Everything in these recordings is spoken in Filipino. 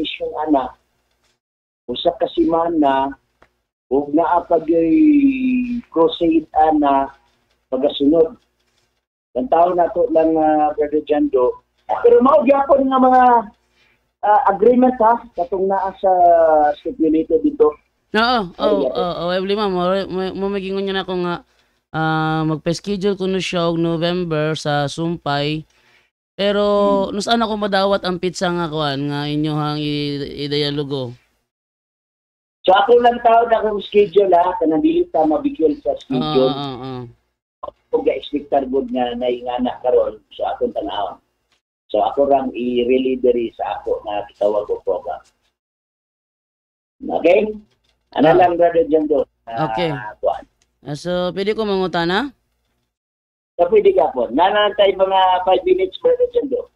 mission ana usa ka semana ug naa pag crusade ana pagasunod. Ang tao nato lang Brother Jando. Pero mao gyapon nga mga agreement ha katong naa sa stipulated dito. Oo, every ma'am, mo magingon niya na ako nga magpa-schedule ko no siya og November sa Sumpay. Pero nus ana ko madawat ang pizza nga kuan nga inyohang i-dialogo. So ako lang tao na akong schedule ha, kanang dili ta mabigyan sa schedule. Kung ga-expectar good nga naingana karon sa akong tanaw. So ako rang i-relay sa ako na kitawag ko program. Okay? Ano lang Brother Jando? Okay. So pwede ko mangutana? So pwede ka po. Nanantay mga 5 minutes Brother Jando.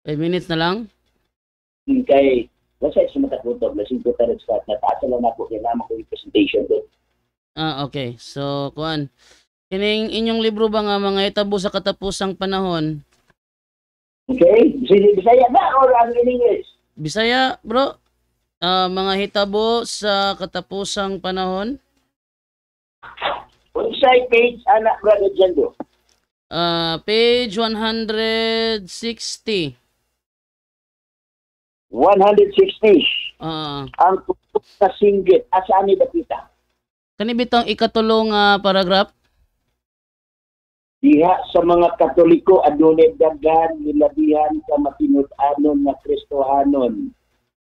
5 minutes na lang? Okay. Kasi sa matakutog, lasing ko tayo start na taas lang ako, kailangan ko yung presentation doon. Okay. So, kuan. Kining inyong libro ba nga mga hitabo sa katapusang panahon? Okay. Bisaya na or ang in English? Bisaya, bro. Mga hitabo sa katapusang panahon? Unsay page, anak, Brother Jando? Page 160. 160. Ang tutok na singgit. Asaan ni Dapita? Kani bitong ikatulong paragraph? Diha sa mga Katoliko adunay daghan nilabihan sa matinud-anon nga Kristohanon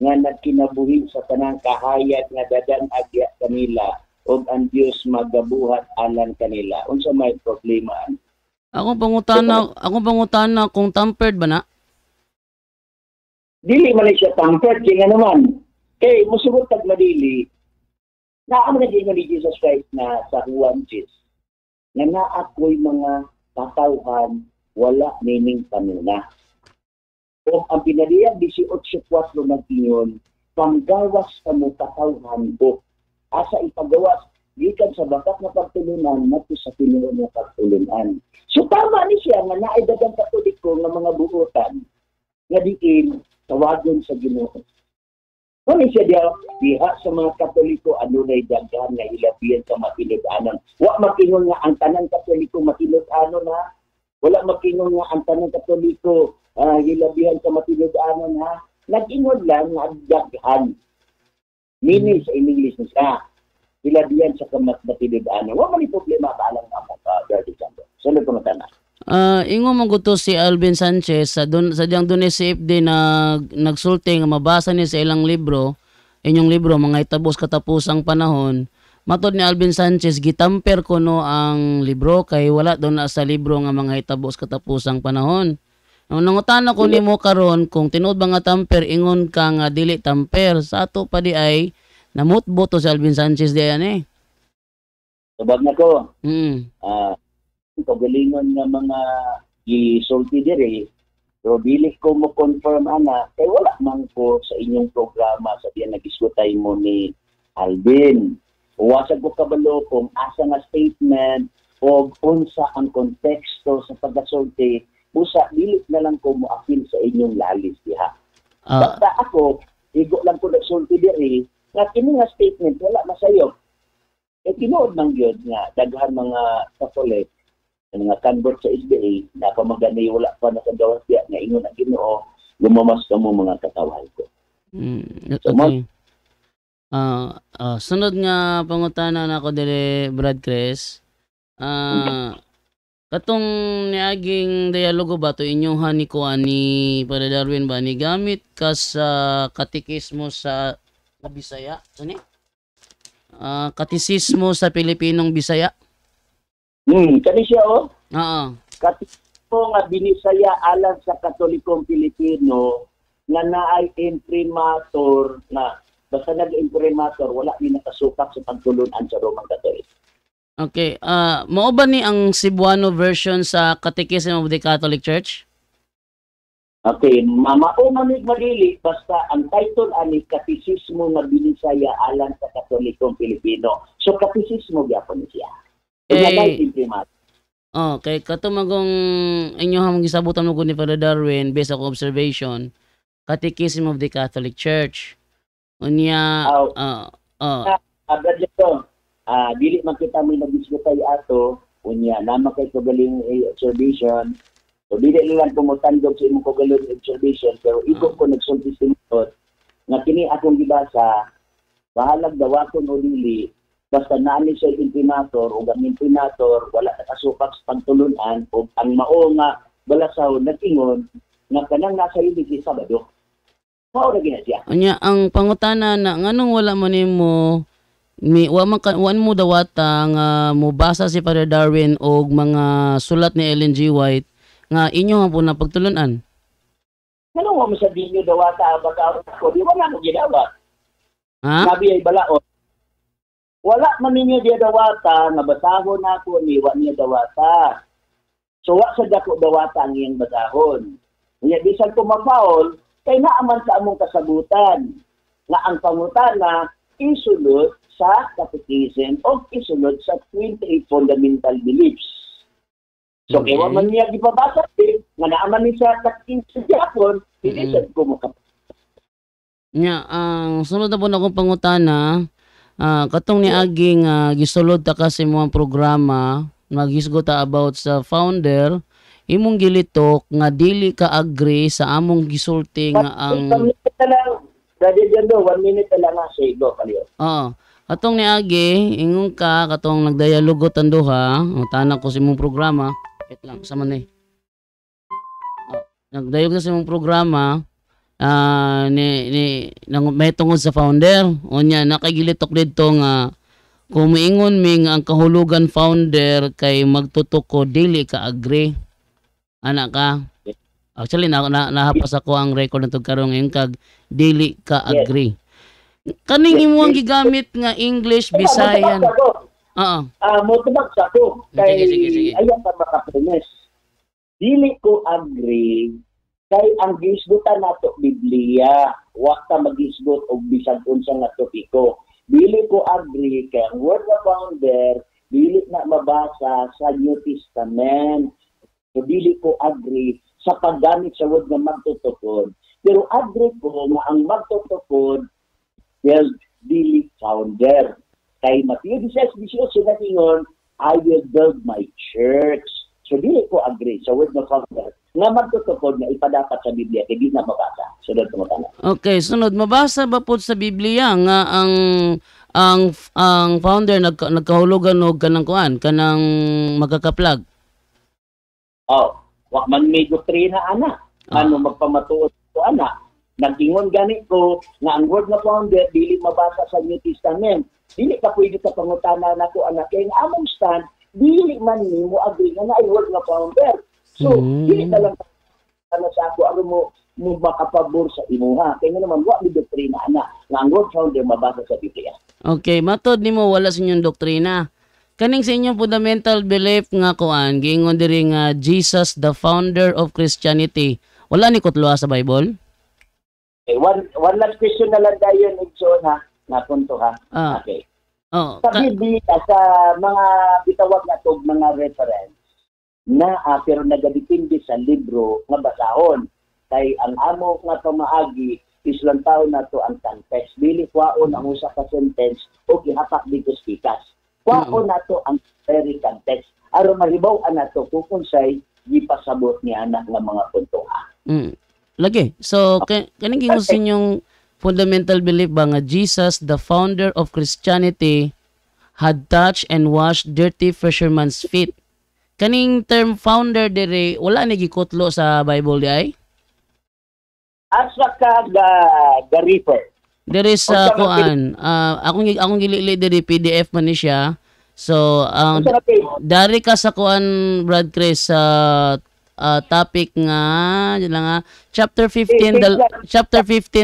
nga nagkinabuhi sa tanang kahayag nga dadan agya kanila ug ang Dios magabuhat alang kanila. Unsa may problema? Akong pangutana kung tampered ba na? Dili man siya tampered kaya naman. Kay musugot tag madili. Naamo na din ni Jesus Christ na sa Juan 6. Nga naakoy mga katawhan wala nining panuna. O ang pinaliyang 18.4 ng inyon, panggawas sa mo katawhan ko. Asa ipagawas, gikan sa bakat na pagtulunan, nato sa tinuon na pagtulunan. So tama ni siya nga naidagang Katoliko ng mga buutan nga diin tawagon sa Ginoo. Kung siya diha sa mga Katoliko, adunay daghan nga hilabihan sa matinud-anon. Wa makingon nga ang tanang Katoliko matinud-anon ha. Wala makingon nga ang tanang Katoliko hilabihan sa matinud-anon ha. Nag-ingon lang nga daghan. Meaning sa English niya. Hilabihan sa matinud-anon. Wa man problema paalam nga Brother Jando. Sunod ko matana. Ingo maguto si Alvin Sanchez sa diyang dunay CFD na nagsulti nga mabasa ni sa ilang libro, inyong libro mga hitabos katapusang panahon. Matod ni Alvin Sanchez gitamper ko no ang libro kay wala doon na sa libro nga mga hitabos katapusang panahon. Nangutana ko nimo karon kung tinuod ba nga tamper ingon ka nga dili tamper sa ato pa di ay namutbo to si Alvin Sanchez diyan eh. Sabag na ko. Kagalingon nga mga gisulti diri, so dili ko mo confirm ana kay wala man ko sa inyong programa sa diyan nagisgutay mo ni Alvin. Uwasag ko kabalo kung asa nga statement o unsa ang konteksto sa pagkasulti, usa dili na lang ko mo apil sa inyong lalis diha. Basta ako, igo lang ko nagsulti diri nga kini nga statement wala masayo. E tinuod man gyud nga daghan mga Catholic nga convert sa SDA na pamagani wala pa na sa gawas diya nga ingon ang Ginoo gumamas ka mo mga katawan ko. Okay. Sunod nga pangutana na ako dire Brad Cres. Katong niaging dialogo ba to inyong hani ko ani para Darwin ba ni gamit ka sa katikismo sa Bisaya? Ano ni? Katisismo sa Pilipinong Bisaya? Kani siya Oo. nga binisaya alang sa Katolikong Pilipino nga naay imprimatur na basta nag-imprimatur wala ni nakasukat sa pagtulunan sa Roman Catholic. Okay. Mao ba ni ang Cebuano version sa Catechism of the Catholic Church? Okay, mamao manig madili basta ang title ani Katisismo nga binisaya alang sa Katolikong Pilipino. So katisismo gyapon siya. Okay, katumagong inyo hamong gisabutan mo ni Father Darwin based ako observation. Catechism of the Catholic Church. Unya Aw. oh, Agad nito, dili man kita may nag-diskutay ato, unya, naman kay kagaling observation, so dili lang pumutandog sa imong kagaling observation, pero ikaw ko nagsulti sinunod, nga kini akong gibasa, bahalag dawakon o dili, basta naani siya impinator o ang impinator, wala nakasupak sa pagtulunan, o ang mao nga balasaw nag-ingon, nga kanang nasa hindi si Sabado. Mao na gina siya. unya ang pangutana na nganong wala man nimo wan mo dawata nga mobasa si Father Darwin og mga sulat ni Ellen G. White nga inyo nga po na pagtulunan. Ano mo sa dinyo dawata baka ko, di wala mo ginawa. Ha? Sabi ay balaod. Wala man ninyo diya dawata nga basahon nako ni wa niya dawata. So wa sa dako dawata ang iyang basahon. Unya bisan ko mapaol kay naaman sa among kasabutan nga ang pangutana isulod sa Catechism o isunod sa 28 fundamental beliefs. So, Okay. kaya man niya gipabasa din, nga naaman ni sa Catechism sa Japon, hindi siya kumukap. Nya ang sunod na po na akong pangutana, katong ni Aging gisulod ta kasi mga programa, nagisgot ta about sa founder, imong gilitok nga dili ka agree sa among gisulti nga ang 1 minute na lang, Daddy Jando, 1 minute na lang nga siya, go, kaliyo. Oo. Katong ni Agi, ingon ka, katong nagdialogo ang duha, ang tanak ko sa imong programa, wait lang, sama na nagdialogo sa imong programa, may tungod sa founder, o niya, nakagilitok dito nga, kung miingon mi nga ang kahulugan founder kay magtutuko, dili ka agree. Anak ka? Actually, nahapas ako ang record na karon ngayon kag, dili ka agree. Kaning imong gigamit nga English, Bisayan. Oo. Motubag sa ko. Kay, Sige. ayan pa makapremes. Dili ko agree kay ang gisgutan nato Biblia, wa ta magisgot og bisan unsa nga topiko. Dili ko agree kay ang word of founder dili na mabasa sa New Testament. So dili ko agree sa paggamit sa word nga magtutukod. Pero agree ko nga ang magtutukod well, dili founder. Kay Matthew 16:18 sinasingon, I will build my church. So dili ko agree sa word ng founder nga magtutukod nga ipadapat sa Biblia kay di na mabasa. Sunod mo tanong. Okay, sunod, mabasa ba po sa Biblia nga ang founder nagkahulugan og kanang kuan, kanang magkakaplag? Wa man may doktrina ana. Ano magpamatuod ko ana. Nag-ingon gani ko nga ang word nga founder dili mabasa sa New Testament. Dili ka pwede ka pangutana nako anak kay ang among stand dili man nimo agree nga ay word nga founder. So dili na lang sa ako ano mo makapabor sa imuha. Kaya naman wa mi doktrina ana nga ang word founder mabasa sa Biblia. Okay, matod nimo wala sa inyong doktrina. Kaning sa inyong fundamental belief nga kuan, giingon diri nga Jesus the founder of Christianity. Wala ni kutlo sa Bible? One last question na lang dayon Edson ha, na punto ha. Okay. Oh, Sa Biblia, sa mga bitawag na to, mga reference, na pero nagadipindi sa libro nga basahon. Kay ang amo nga pamaagi, islang taon na to ang context. Dili kwaon ang usa ka sentence o gihapak dito spikas. Kwaon na to ang very context. Aron maribaw na to kung unsay gipasabot ni anak nga mga punto ha. Lagi. So, kaning gingon sa inyong fundamental belief ba nga Jesus, the founder of Christianity, had touched and washed dirty fisherman's feet. Kaning term founder dire, wala ni gikutlo sa Bible di ay? Asa ka the reaper. There is kuan, akong gilili diri PDF man ni siya. So, dari ka sa kuan Brad Chris sa topic nga chapter 15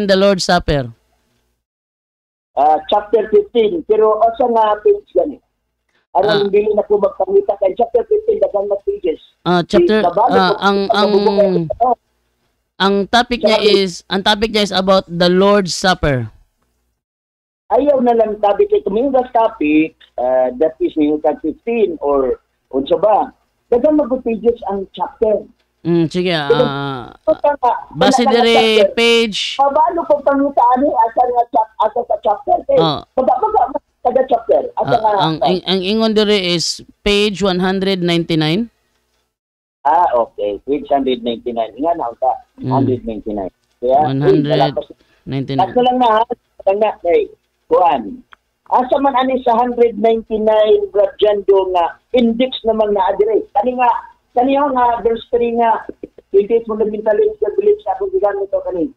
the Lord's Supper. Chapter 15 pero asa nga page gani? Aron dili na ko magpangita kay chapter 15 daghang na pages. Ang topic niya is about the Lord's Supper. Ayaw na lang tabi kay kumingas topic that is Minutag 15 or unsa ba? Daghang mga pages ang chapter. Sige, base Wala diri chapter. page. Mabalo ko pangitaan ni asa sa chapter kay. Oh, Baga taga chapter. Asa nga. ang ingon diri is page 199. Okay. Page 199. Nga na ka. 199. Kaya 199. Kaso lang na, kay Juan. Asa man ani sa 199 Brad Jando nga index naman na adire. Kani nga verse 3 nga index fundamentalist sa beliefs akong gigamit to kani.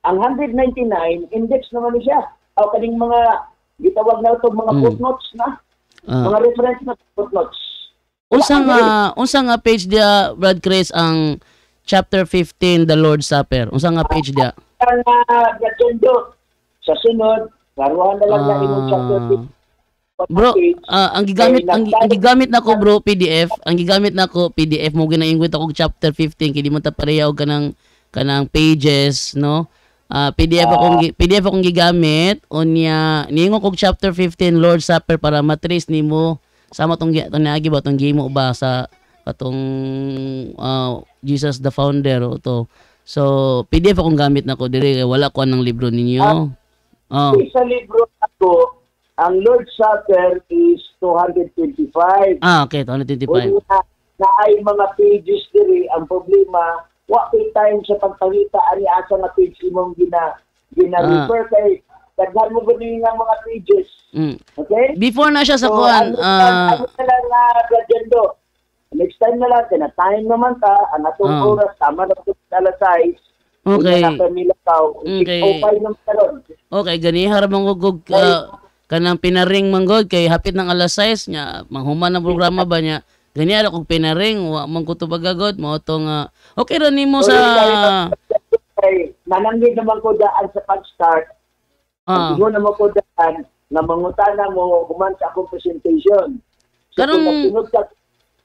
Ang 199 index naman siya. O kaning mga gitawag na ito mga footnotes na. Mga reference na footnotes. Unsa nga page dia Brad Chris ang chapter 15 the Lord's Supper? Unsa nga page dia? Ang Jando sa sunod karuhan na lang na imong chapter 15. Bro, ang gigamit nako bro PDF, ang gigamit nako PDF mo ginaingwit ako chapter 15 kay di mo ta pareha og kanang pages, no? PDF akong gigamit unya niingon kog chapter 15 Lord's Supper para matrace nimo sama tong naagi ba tong gimo ba sa katong Jesus the Founder o to. So PDF akong gamit nako diri wala ko anang libro ninyo. Sa libro ako ang Lord's Supper is 225. Okay, 225. Na ay mga pages diri ang problema, wa kay time sa pagpangita ani asa nga page imong gina-refer kay daghan mo gani nga mga pages. Okay? Before na siya sa kuan, ano na lang na Brajendo. Next time na lang, time naman ta, ang atong oras, tama na ito sa alas 6. Okay. Okay, gani harap gugug kanang pinaring manggod kay hapit ng alas 6 nya manghuman ang programa ba niya gani ara kog pinaring wa man ko tubagagod mo to nga okay ra nimo sa nananggid naman ko daan sa pag-start hindi naman ko daan na mangutana mo human sa akong presentation so,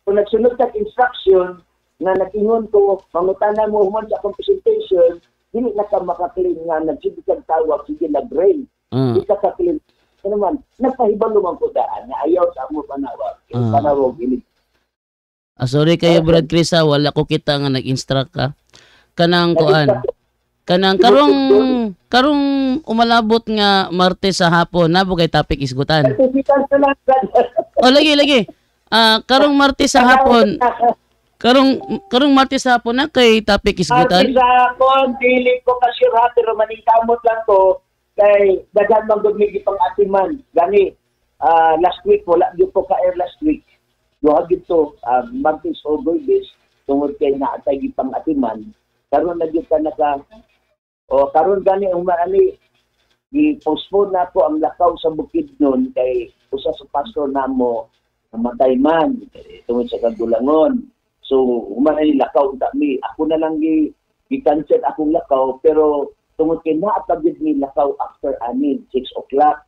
kung nagsunod ka instruction na nakingon ko mangutana mo human sa akong presentation dili na ka makaklaim nga nagsigig kang tawag sige na brain di ka kaklaim naman, nagpahibalo man ko daan na ayaw sa mo panawag. Panawag ini. Sorry kayo Brad Chris wala ko kita nga nag-instruct ka. Kanang kuan. Kanang karong umalabot nga Martes sa hapon nabo kay topic isgutan. Lagi. Karong Martes sa hapon. Karong Martes sa hapon na kay topic isgutan. Martes sa hapon dili ko kasi pero maningkamot lang ko. Kay daghan man gud mi gipang atiman gani last week wala gyud ko ka air last week duha gyud to Martes o Goyes tungod kay naatay gipang atiman karon na gyud ka naka karon gani ang maani gi-postpone na ko ang lakaw sa Bukidnon kay usa sa pastor namo namatay man tungod sa kagulangon so human lakaw ta mi ako na lang gi-cancel akong lakaw pero tungod kay naatagid ni lakaw after 6 o'clock.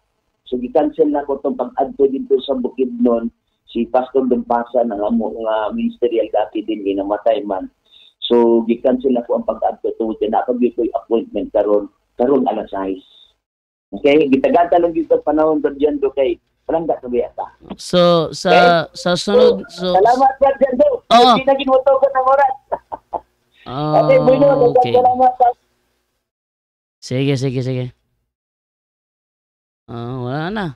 So gi-cancel na ko tong pag-adto dito sa Bukidnon si Pastor Dumpasa nga ministerial dati din namatay man. So gi-cancel na ko ang pag-adto tungod kay nakagid ko appointment karon alas 6. Okay, gitaganta lang dito panahon diyan do kay palangga sa biyata. So sa sunod salamat sa Jando. Hindi na ginuto ko ng oras. Okay. Salamat. Sige. Wala na.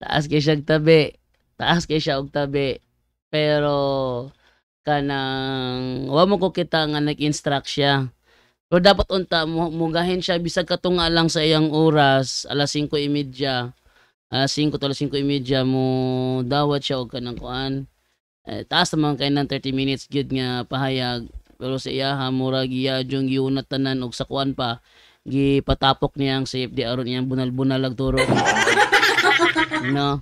Taas kay siya og tabi. Pero kanang wa mo ko kita nga nag-instruct siya. Pero dapat unta mugahin siya bisag katunga lang sa iyang oras, alas 5:30. Alas 5 to alas 5:30 mo dawat siya og kanang kuan. Taas naman kay nang 30 minutes gyud nga pahayag. Pero sa iya mura giya jung giunat tanan og sakuan pa gipatapok niya ang CFD aron iyang bunal-bunal ag turo. No.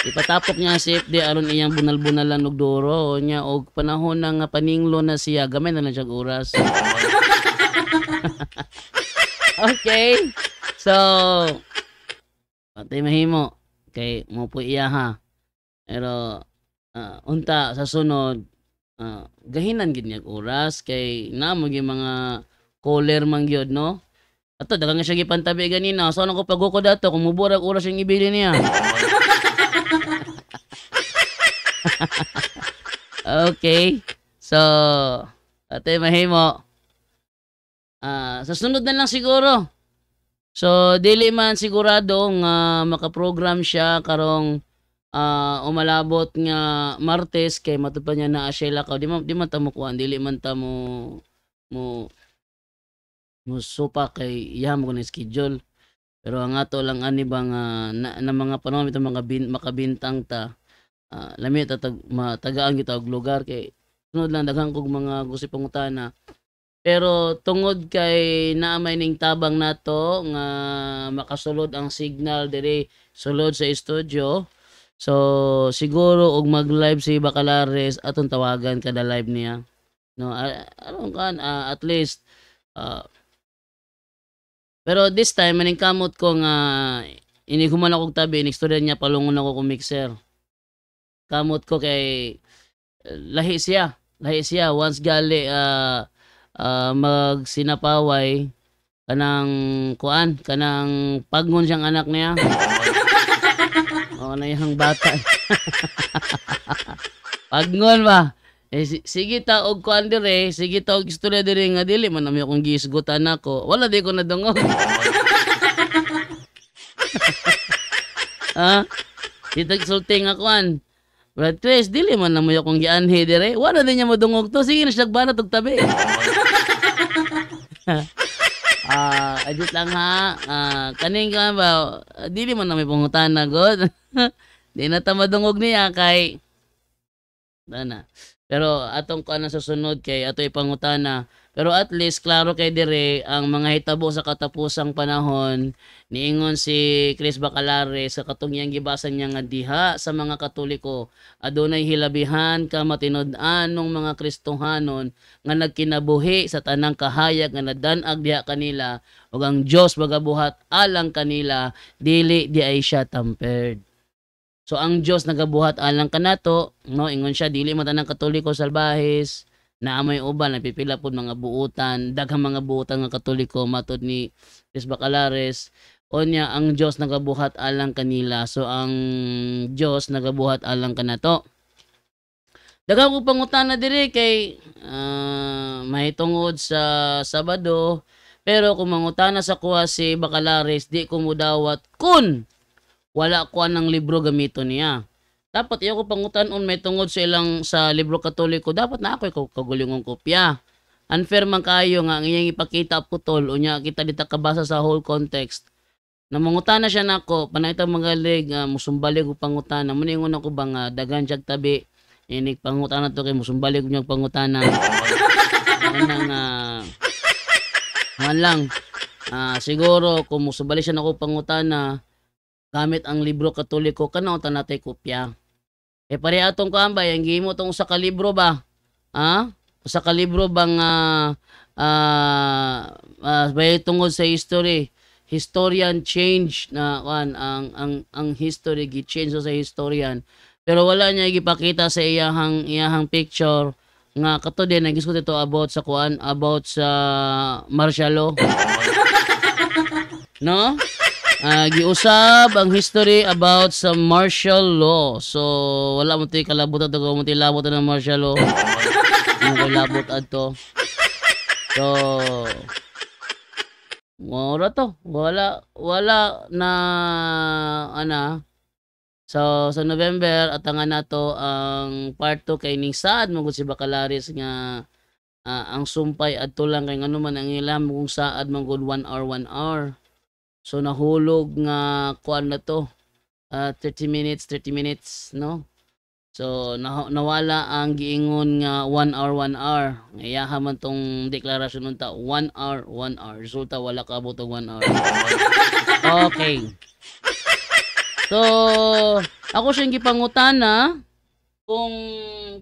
Ipatapok niya ang CFD aron iyang bunal-bunalan og duro niya og panahon nga paninglo na siya gamay na lang siya oras. Okay. So patay mahimo kay mo po iya ha. Pero unta sa sunod gahinan gid niya oras kay namo gyud mga caller man gyud no ato daghang siya gipantabi ganina so nako paguko dato kung muburag oras yung ibili niya. Okay. So, ate mahimo. Sa sunod na lang siguro. So, dili man sigurado nga makaprogram siya karong umalabot nga Martes kay matud pa niya naa siya lakaw. Di man ta mo kuan, dili man ta mo supa kay iya mo na schedule. Pero ang ato lang ani ba nga na mga panahon ito makabintang ta. Lami tagaan kita og lugar kay sunod lang daghang kog mga gusto pangutana. Pero tungod kay naamay ning tabang nato nga makasulod ang signal diri sulod sa studio. So siguro og mag-live si Bacalares atong tawagan kada live niya. No, aron kan at least pero this time maning kamot ko nga iniguman ako tabi inistorya niya palungon ako kung mixer. Kamot ko kay lahi siya once gali magsinapaway kanang pagngon siyang anak niya. Na yung bata. Pagngon ba? Sige ta og kuan dire, sige ta og istorya dire nga dili man nami akong giisgutan nako. Wala di ko nadungog. Dito sulting nga kuan. Brad Chris, dili man namo akong gianhi dire. Wala din niya madungog to. Sige na siya banat og tabi. Adit lang ha. Kaning ka ba, dili man nami pangutan na god. Di na ta madungog niya kay na. Pero atong kuan sa sunod kay ato ipangutana. Pero at least klaro kay dire ang mga hitabo sa katapusang panahon niingon si Chris Bacalares sa katong gibasan niya nga diha sa mga Katoliko adunay hilabihan ka matinud-an ng mga Kristohanon nga nagkinabuhi sa tanang kahayag nga nadan-ag diha kanila ug ang Dios magabuhat alang kanila dili di ay siya tampered. So ang Dios nagabuhat alang kanato, no, ingon siya dili man tanang Katoliko salbahis, naamay uban napipila pod mga buutan, daghang mga buutan nga Katoliko matud ni Chris Bacalares. Onya ang Dios nagabuhat alang kanila. So ang Dios nagabuhat alang kanato. Daghang ko pangutana diri kay mahitungod sa Sabado, pero kung mangutana sa kuha si Bacalares di ko mudawat kun wala ko ng libro gamiton niya. Dapat iyo ko pangutan-on may tungod sa ilang sa libro Katoliko, dapat na ako kagulingong kopya. Unfair man kayo nga ang iyang ipakita putol unya kita dita kabasa sa whole context. Namangutana siya nako, panayta magalig musumbalig og pangutana. Muningon ako ba nga dagan siya tabi inig pangutana to kay musumbalig og pangutana. Man lang. Siguro kung musumbalig siya nako pangutana gamit ang libro Katoliko kanaw ta natay kopya. Pare atong kaambay ang gihimo tong usa ka libro ba? Usa ka libro bang bay tungod sa history. Historian change na ang history gi-change sa historian. Pero wala niya gipakita sa iyahang picture nga kato din nagisgot ito about sa martial law. No? Giusab ang history about sa martial law. So wala mo tay kalabot ato mo tay labot ng martial law. Mo labot adto. So wala na so sa November atangan nato ang part 2 kay ning saad mo si Bacalares nga ang sumpay adto lang kay ngano man ang ilam kung saad man gud 1 hour. So nahulog nga kuan na to 30 minutes no. So nawala ang giingon nga 1 hour. Ngayaha man tong deklarasyon unta 1 hour. Resulta wala kaabot og 1 hour. Okay. So ako siyang gipangutana kung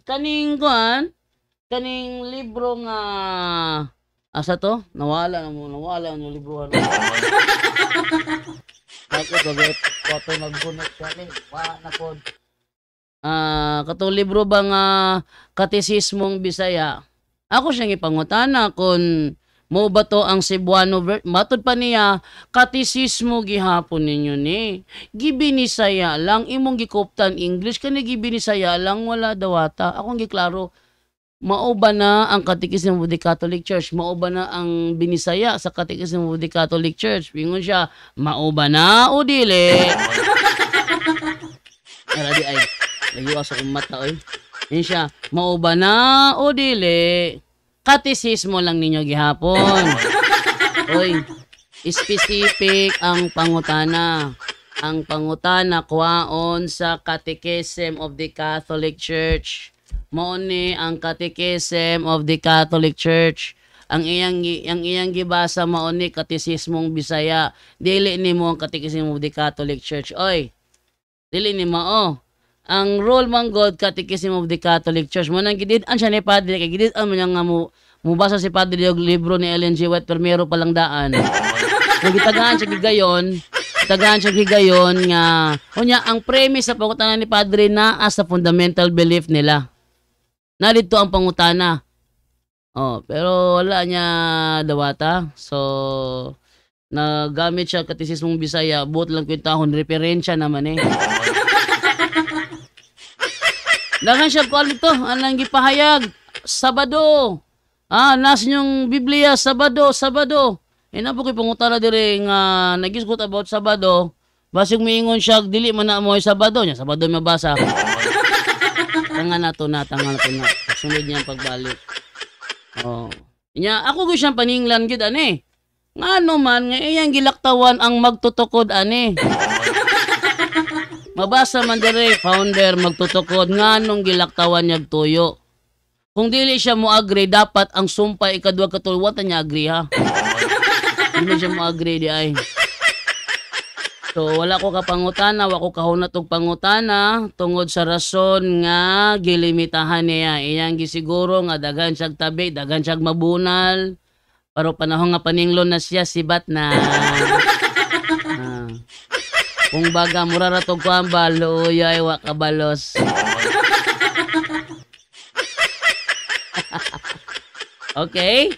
kaning libro nga asa to? Nawala ang libro. Bakit bagay ko nagbunot siya ni? Na pod. Katong libro ba nga Katesismong Bisaya. Ako siyang ipangutana kung Mo ba to ang Cebuano matod pa niya katisismo gihapon ninyo ni. Gibinisaya lang imong gikoptan English kani gibinisaya lang wala dawata. Akong giklaro. Mao ba na ang Catechism of the Catholic Church? Mao ba na ang binisaya sa Catechism of the Catholic Church? Pingon siya, mao ba na o dili? Di ay. Lagiwa sa mata oy. Yun siya, mao ba na o dili? Katisismo lang ninyo gihapon. Oy, specific ang pangutana. Ang pangutana kuwaon sa Catechism of the Catholic Church. Mao ni ang Catechism of the Catholic Church. Ang iyang gibasa mao ni Katisismong Bisaya. Dili nimo ang Catechism of the Catholic Church. Oy. Dili nimo ang rule man God Catechism of the Catholic Church mo nang gidid-an siya ni padre kay gidid-an man nga mubasa si padre yung libro ni Ellen G. White Permero palang daan. Kung gitagaan siya gigayon nga unya ang premise sa pangutana ni padre naa sa fundamental belief nila. Narito ang pangutana. Pero wala niya dawata. So nagamit siya Katisismong Bisaya, buot lang kwentahon referensya naman eh. Dagan siya ko ito, anang gipahayag, Sabado. Nas yung Biblia, Sabado. Napo ko'y pangutara dire nga nagisgot about Sabado. Basig miingon siya, dili man na mo Sabado niya. Sabado mabasa. Tanga na to na. Sunod niya ang pagbalik. Ako ko siyang paninglan gid ani. Ngano man nga iyang gilaktawan ang magtutukod ani. Mabasa man dire founder magtutukod nganong gilaktawan niya tuyo. Kung dili siya mo agree dapat ang sumpa ikadua katulwat niya agree ha. Hindi siya mo agree di ay. So wala ko kapangutana, wala ko kahunat og pangutana tungod sa rason nga gilimitahan niya. Iyang gisiguro nga daghan siyag tabi, daghan siyag mabunal. Pero panahon nga paninglon na siya sibat na. Kung baga mura ra tog kuambal, uyay wa kabalos. Okay?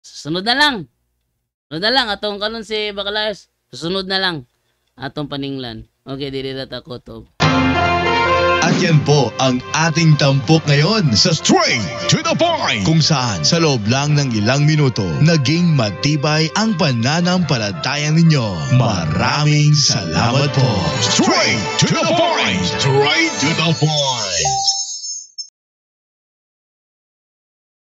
Sunod na lang. Atong kanon si Bakalayos. Susunod na lang atong paninglan. Okay, dili ra ta kutob. At yan po ang ating tampok ngayon sa Straight to the Point, kung saan sa loob lang ng ilang minuto naging matibay ang pananampalataya ninyo. Maraming salamat po. Straight to the Point! Straight to the Point!